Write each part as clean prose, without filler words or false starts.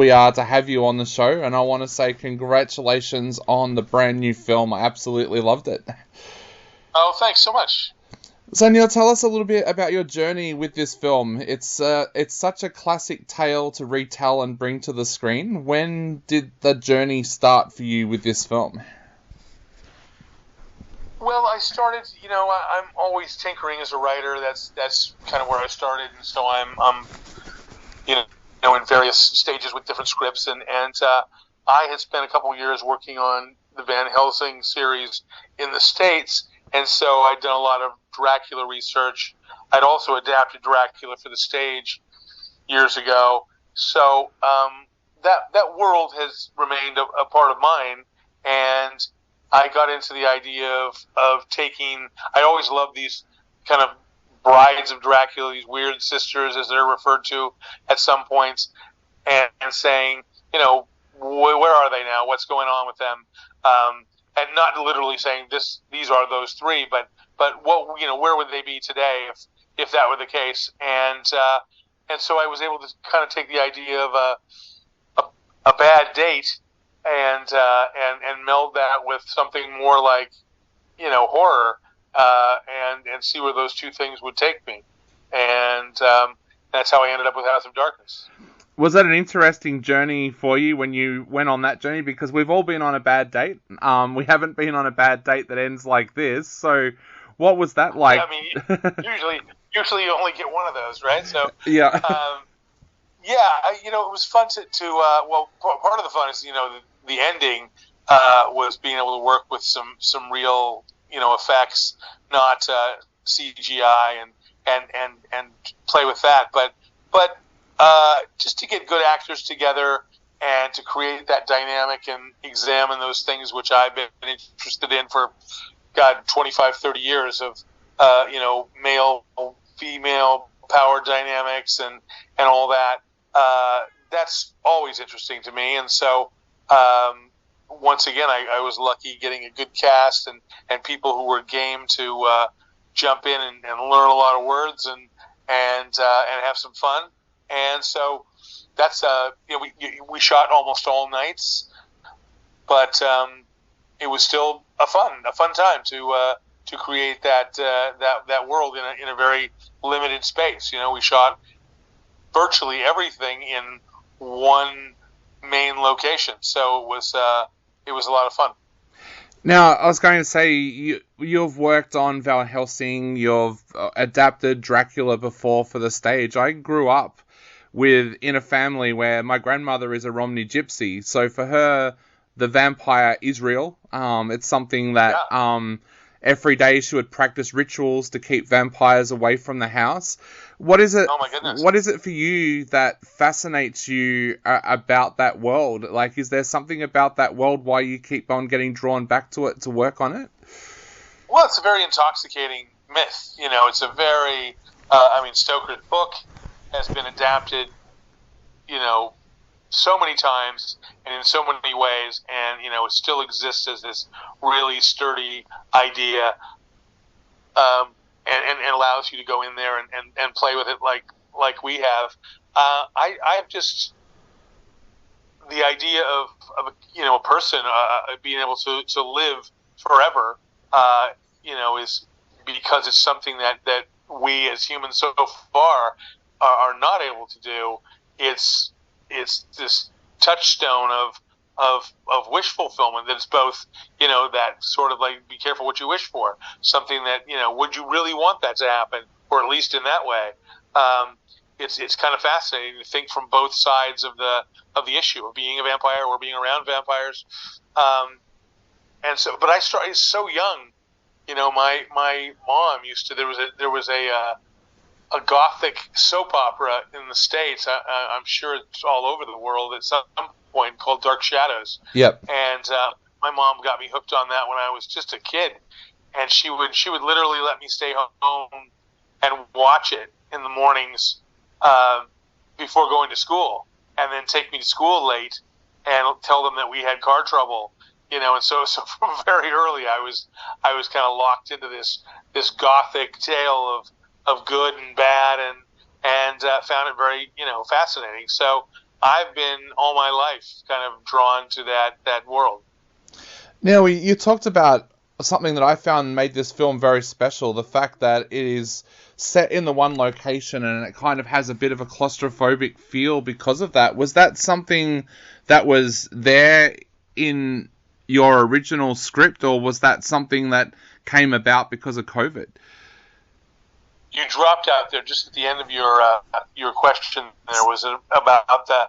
we are to have you on the show, and I want to say congratulations on the brand new film. I absolutely loved it. Oh, thanks so much. So Neil, tell us a little bit about your journey with this film. It's such a classic tale to retell and bring to the screen. When did the journey start for you with this film? Well, I started, I'm always tinkering as a writer. That's kind of where I started, and so I'm in various stages with different scripts, and I had spent a couple of years working on the Van Helsing series in the States, and so I'd done a lot of Dracula research. I'd also adapted Dracula for the stage years ago, so that world has remained a part of mine, and I got into the idea of taking. I always loved these kind of brides of Dracula, these weird sisters, as they're referred to at some points, and saying, where are they now? What's going on with them? And not literally saying these are those three, but what where would they be today if that were the case? And so I was able to kind of take the idea of a bad date and meld that with something more like horror, and see where those two things would take me, and that's how I ended up with House of Darkness. Was that an interesting journey for you when you went on that journey? Because we've all been on a bad date. We haven't been on a bad date that ends like this. So, what was that like? Yeah, I mean, usually you only get one of those, right? So yeah. It was fun to part of the fun is the ending was being able to work with some real effects, not CGI, and play with that, but just to get good actors together and to create that dynamic and examine those things which I've been interested in for 25, 30 years of male, female power dynamics and all that. That's always interesting to me, and so once again, I was lucky getting a good cast and people who were game to jump in and learn a lot of words and have some fun. And so that's we shot almost all nights, but it was still a fun time to create that world in a very limited space. We shot virtually everything in one main location, so it was a lot of fun. Now, I was going to say, you've worked on Van Helsing, you've adapted Dracula before for the stage. I grew up in a family where my grandmother is a Romney gypsy, so for her, the vampire is real. It's something that every day she would practice rituals to keep vampires away from the house. What is it? Oh my goodness! What is it for you that fascinates you about that world? Like, is there something about that world why you keep on getting drawn back to it to work on it? Well, it's a very intoxicating myth. It's a very, Stoker's book has been adapted, so many times and in so many ways, and it still exists as this really sturdy idea, and allows you to go in there and play with it like we have. I've just the idea of a person being able to live forever, is because it's something that we as humans so far are not able to do. It's this touchstone of wish fulfillment that's both, that sort of like, be careful what you wish for. Something that, would you really want that to happen? Or at least in that way. It's kind of fascinating to think from both sides of the issue of being a vampire or being around vampires. And so, but I started so young. My mom used to, there was a Gothic soap opera in the States. I'm sure it's all over the world at some point, called Dark Shadows. Yep. And my mom got me hooked on that when I was just a kid, and she would literally let me stay home and watch it in the mornings before going to school, and then take me to school late and tell them that we had car trouble. And so from very early, I was kind of locked into this Gothic tale of good and bad, and found it very fascinating. So I've been all my life kind of drawn to that world. Now, you talked about something that I found made this film very special, the fact that it is set in the one location and it kind of has a bit of a claustrophobic feel because of that. Was that something that was there in your original script, or was that something that came about because of COVID? You dropped out there just at the end of your question. There was about the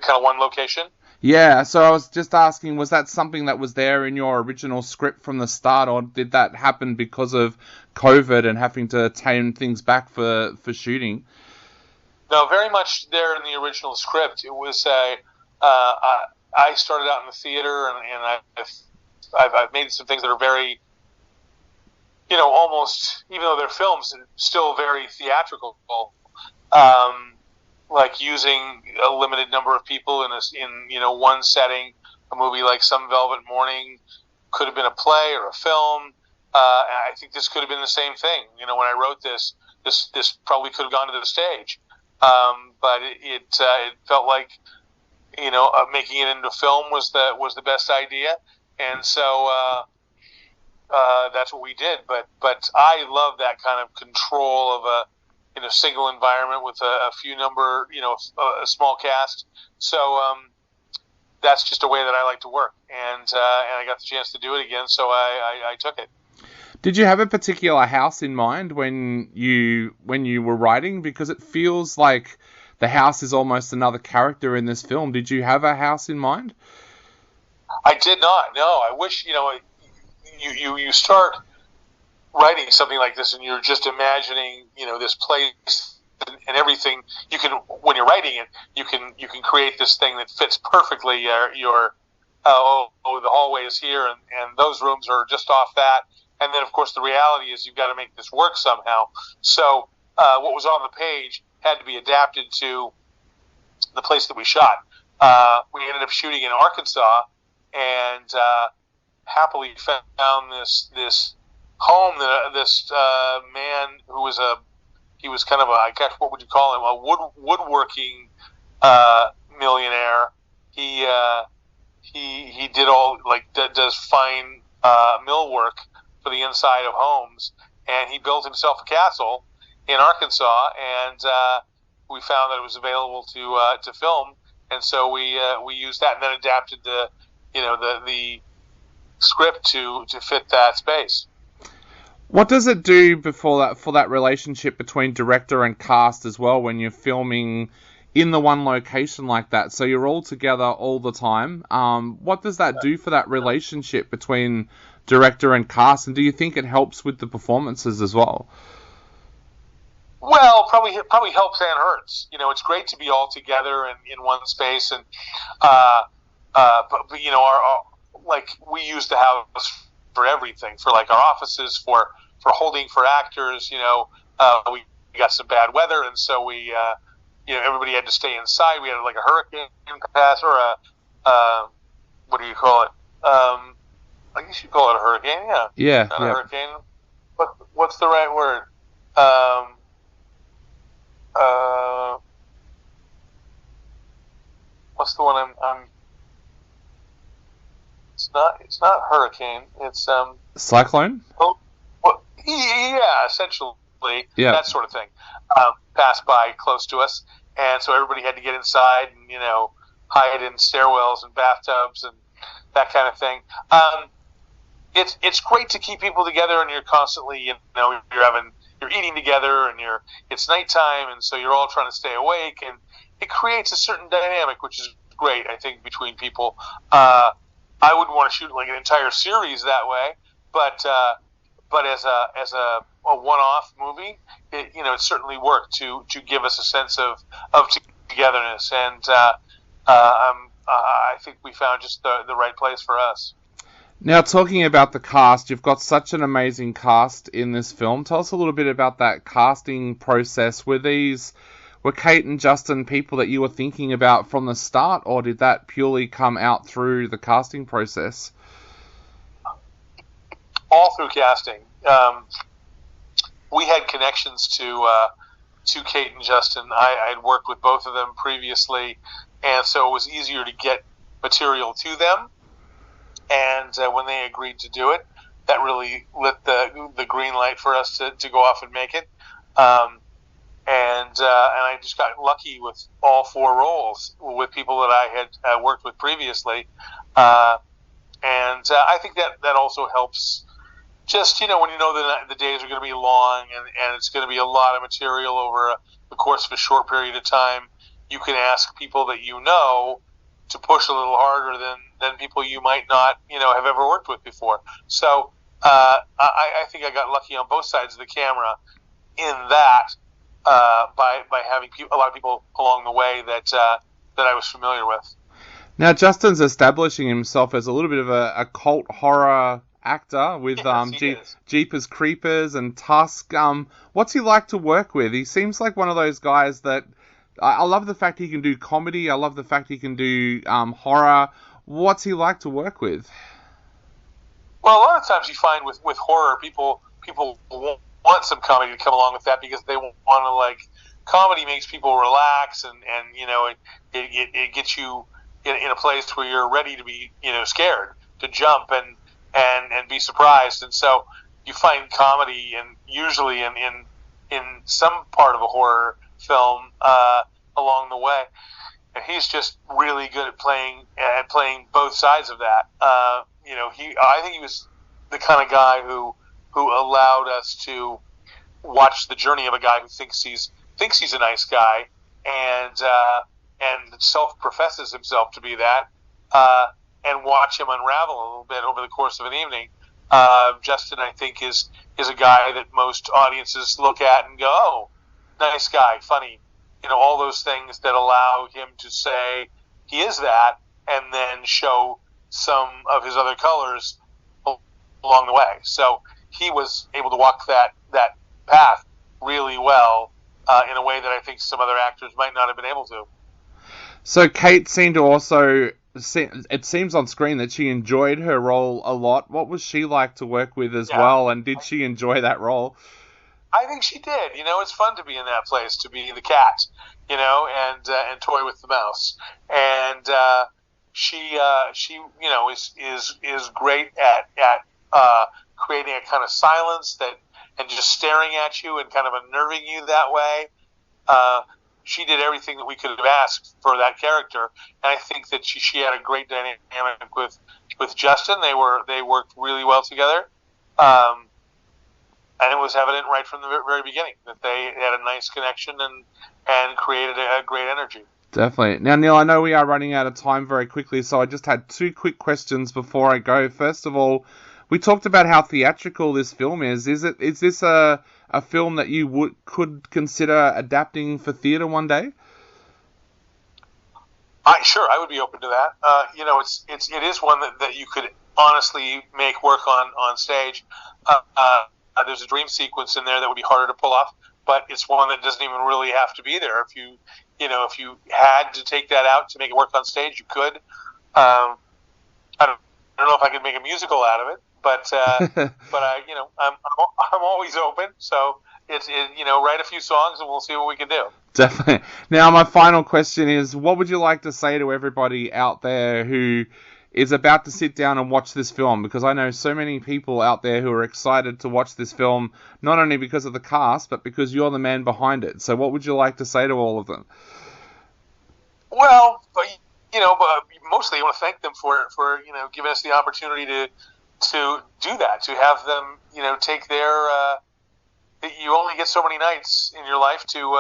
kind of one location. Yeah, so I was just asking, was that something that was there in your original script from the start, or did that happen because of COVID and having to tame things back for shooting? No, very much there in the original script. It was I started out in the theater, and I've made some things that are very, almost, even though they're films, still very theatrical. Like using a limited number of people in one setting. A movie like Some Velvet Morning could have been a play or a film. And I think this could have been the same thing. When I wrote this probably could have gone to the stage. But it felt like making it into film was the best idea, and so that's what we did. But I love that kind of control of a single environment with a few number, a small cast. So that's just a way that I like to work, and I got the chance to do it again, so I took it. Did you have a particular house in mind when you were writing? Because it feels like the house is almost another character in this film. Did you have a house in mind? I did not. No, I wish. You start writing something like this, and you're just imagining, this place and everything. You can, when you're writing it, you can create this thing that fits perfectly. The hallway is here, and those rooms are just off that. And then, of course, the reality is you've got to make this work somehow. So what was on the page had to be adapted to the place that we shot. We ended up shooting in Arkansas, and happily found this home that this man who was he was kind of what would you call him, a woodworking millionaire. He did all does fine millwork for the inside of homes, and he built himself a castle in Arkansas, and we found that it was available to film, and so we used that, and then adapted the script to fit that space. What does it do for that relationship between director and cast as well when you're filming in the one location like that? So you're all together all the time. What does that do for that relationship between director and cast, and do you think it helps with the performances as well? Well, probably helps and hurts. It's great to be all together in one space, and but we use the house for everything, for our offices, for holding for actors. We got some bad weather, and so we everybody had to stay inside. We had a hurricane pass, or a what do you call it? I guess you call it a hurricane. Yeah. Not a hurricane. What's the right word? What's the one I'm It's not hurricane. It's cyclone. Oh, well, yeah, essentially, that sort of thing. Passed by close to us, and so everybody had to get inside and hide in stairwells and bathtubs and that kind of thing. It's great to keep people together, and you're constantly you're eating together, and it's nighttime, and so you're all trying to stay awake, and it creates a certain dynamic, which is great, I think, between people. I wouldn't want to shoot an entire series that way, but as a one-off movie, it certainly worked to give us a sense of togetherness, and I think we found just the right place for us. Now, talking about the cast, you've got such an amazing cast in this film. Tell us a little bit about that casting process. Were Kate and Justin people that you were thinking about from the start, or did that purely come out through the casting process? All through casting. We had connections to to Kate and Justin. I'd worked with both of them previously, and so it was easier to get material to them. And when they agreed to do it, that really lit the green light for us to go off and make it. And I just got lucky with all 4 roles with people that I had worked with previously. And I think that also helps. Just, when you know that the days are going to be long and it's going to be a lot of material over the course of a short period of time, you can ask people that you know to push a little harder than people you might not, have ever worked with before. So I think I got lucky on both sides of the camera in that by having a lot of people along the way that I was familiar with. Now, Justin's establishing himself as a little bit of a cult horror actor with Jeepers Creepers and Tusk. What's he like to work with? He seems like one of those guys that I love the fact he can do comedy. I love the fact he can do horror. What's he like to work with? Well, a lot of times you find with horror, people want some comedy to come along with that because they want to, comedy makes people relax and it gets you in a place where you're ready to be, scared, to jump and be surprised. And so you find comedy and usually in some part of a horror film along the way. And he's just really good at playing both sides of that. I think he was the kind of guy who allowed us to watch the journey of a guy who thinks he's a nice guy and self-professes himself to be that, and watch him unravel a little bit over the course of an evening. Justin, I think, is a guy that most audiences look at and go, oh, nice guy, funny, all those things that allow him to say he is that and then show some of his other colors along the way. So he was able to walk that path really well in a way that I think some other actors might not have been able to. So Kate seemed to also, it seems on screen that she enjoyed her role a lot. What was she like to work with as well, and did she enjoy that role? I think she did. It's fun to be in that place, to be the cat, and toy with the mouse. And she is great at creating a kind of silence and just staring at you and kind of unnerving you that way. She did everything that we could have asked for that character, and I think that she had a great dynamic with Justin. They worked really well together, and it was evident right from the very beginning that they had a nice connection and created a great energy. Definitely. Now, Neil, I know we are running out of time very quickly, so I just had 2 quick questions before I go. First of all, we talked about how theatrical this film is. Is this a film that you could consider adapting for theatre one day? Sure, I would be open to that. It is one that you could honestly make work on stage. There's a dream sequence in there that would be harder to pull off, but it's one that doesn't even really have to be there. If you had to take that out to make it work on stage, you could. I don't know if I could make a musical out of it, but I'm always open. So write a few songs and we'll see what we can do. Definitely. Now, my final question is, what would you like to say to everybody out there who is about to sit down and watch this film? Because I know so many people out there who are excited to watch this film, not only because of the cast, but because you're the man behind it. So what would you like to say to all of them? Well, but mostly I want to thank them for giving us the opportunity to do that, to have them, take their, you only get so many nights in your life to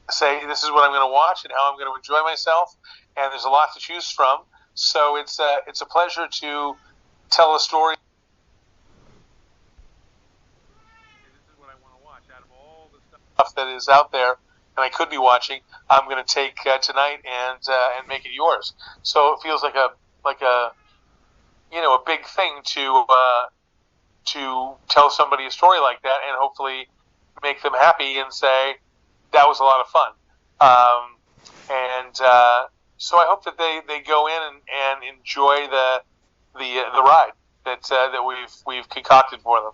say, this is what I'm going to watch and how I'm going to enjoy myself. And there's a lot to choose from. So it's a pleasure to tell a story. This is what I want to watch out of all the stuff that is out there, and I could be watching. I'm going to take tonight and make it yours. So it feels like a big thing to tell somebody a story like that and hopefully make them happy and say that was a lot of fun. So I hope that they go in and enjoy the ride that we've concocted for them.